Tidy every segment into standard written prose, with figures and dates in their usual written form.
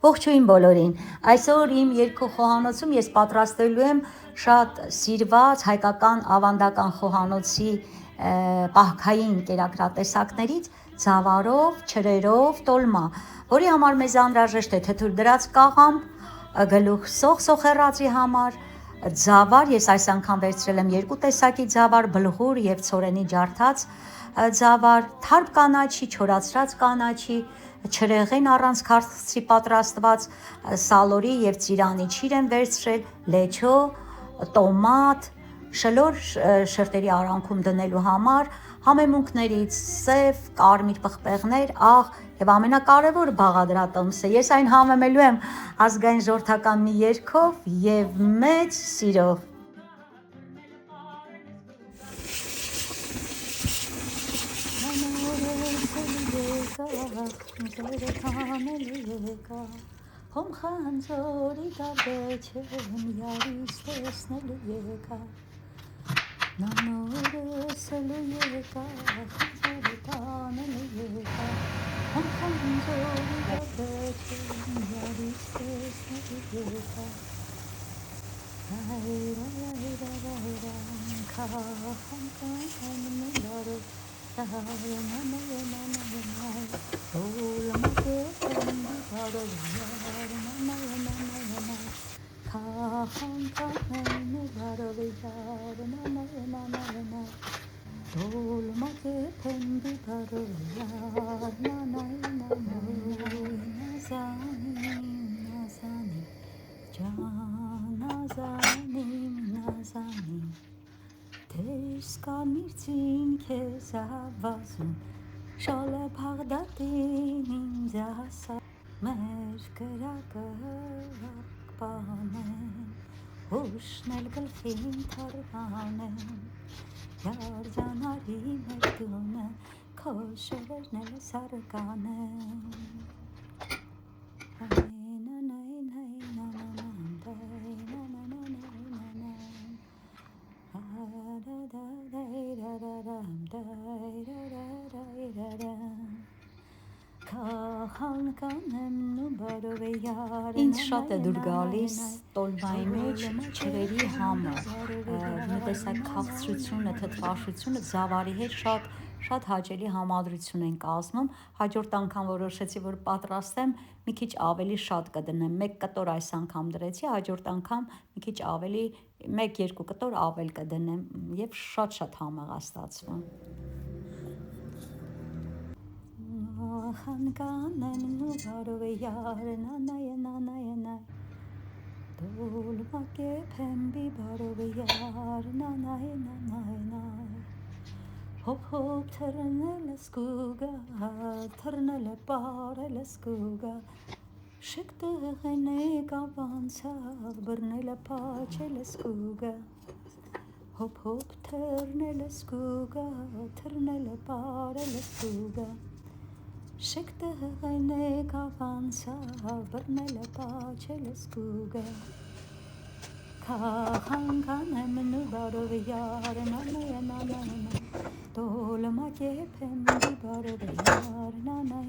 Ողջույն բոլորին։ Այսօր իմ երկու խոհանոցում ես պատրաստելու եմ շատ սիրված հայկական ավանդական խոհանոցի պահքային կերակրատեսակներից ձավարով, չրերով տոլմա, որի համար մեզ անհրաժեշտ է թթուր դրած կաղամբ, գլուխ սոխեռածի համար, ձավար, ես այս անգամ վերցրել եմ երկու տեսակի ձավար, բլղուր եւ ցորենի ջարդած ձավար, թարմ կանաչի, չորացրած կանաչի, չրեղեն առանց քաղցրի պատրաստված սալորի եւ ծիրանի չիր եմ վերցրել, լեչո, տոմատ, շլոր շրտերի արանքում դնելու համար, համեմունքներից սև, կարմիր պղպեղներ, աղ եւ ամենակարևորը բաղադրատոմսը։ Ես այն համեմելու եմ ազգային ժողովրդական մի երգով եւ մեծ սիրով։ Հոմ խանձորի դաբեչեմ յարիս տեսնելու եկա նանորսելու եկա խանձորի տանելու եկա հոմ խանձորի դաբեչեմ յարիս տեսնելու եկա Կամիրցին քեզ ավազում շալը Բաղդադին ինձ ասա մեր կրակը պանեն հուշնել գլխին թարկանեն յարջանարի մեր տունը քո շորերն էլ սարկանեն Ինձ շատ է դուր գալիս տոլմայի մեջ չրերի համը, մի տեսակ քաղցրությունը, թթվաշությունը ձավարի հետ շատ հաճելի համադրություն են կազմում։ Հաջորդ անգամ որոշեցի, որ պատրաստեմ, մի քիչ ավելի շատ կդնեմ, 1 կտոր այս անգամ դրեցի, հաջորդ անգամ մի քիչ ավելի 1-2 կտոր ավել կդնեմ եւ շատ համեղ է ստացվում։ Խանկանեն ու բարով յարն անայ դոլմա կեփեմբի բարով յարն անայ հոփ թռնել սկուգա թռնել պարել սկուգա շկտղենե կավանցավ բռնել փաչել սկուգա հոփ թռնել սկուգա թռնել պարել սկուգա Շկտղենե կավանցավ բռնել փաչել սկուգա Քահանկանեմ նու բարով յարն անայ Տոլմա կեփեմբի բարով յարն անայ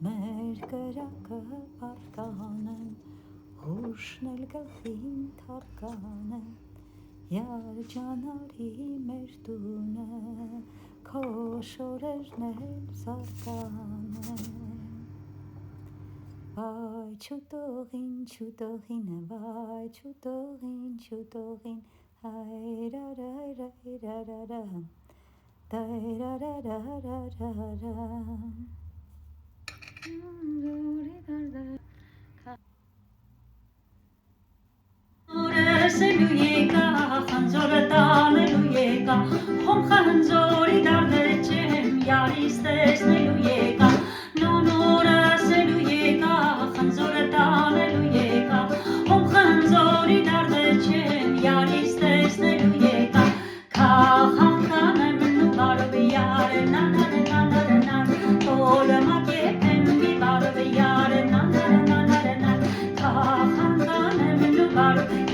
Մեր կրակը պարկանեն հուշնել գլխին թարկանեն յարջանարի մեր տունը քո շորերն էլ սարկանեն Վայ չուտողին վայ չուտողին հայրարայրայրարարա Նորսելու եկա, խանձորը տանելու եկա, հոմ խանձորի դարդեչեմ, յարիս տեսնելու եկա, նորսելու եկա, խանձորը տանելու եկա, հոմ խանձորի դարդեչեմ, յարիս տեսնելու եկա, քահանկանեմ նու բարով յարն անան, տոլմա կեփ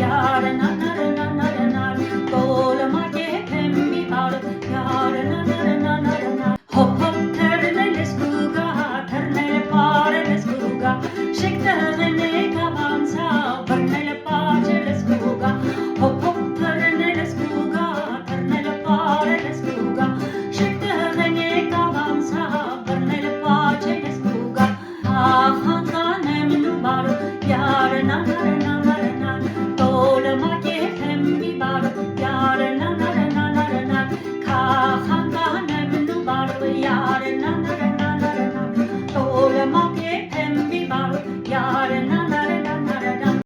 Yarına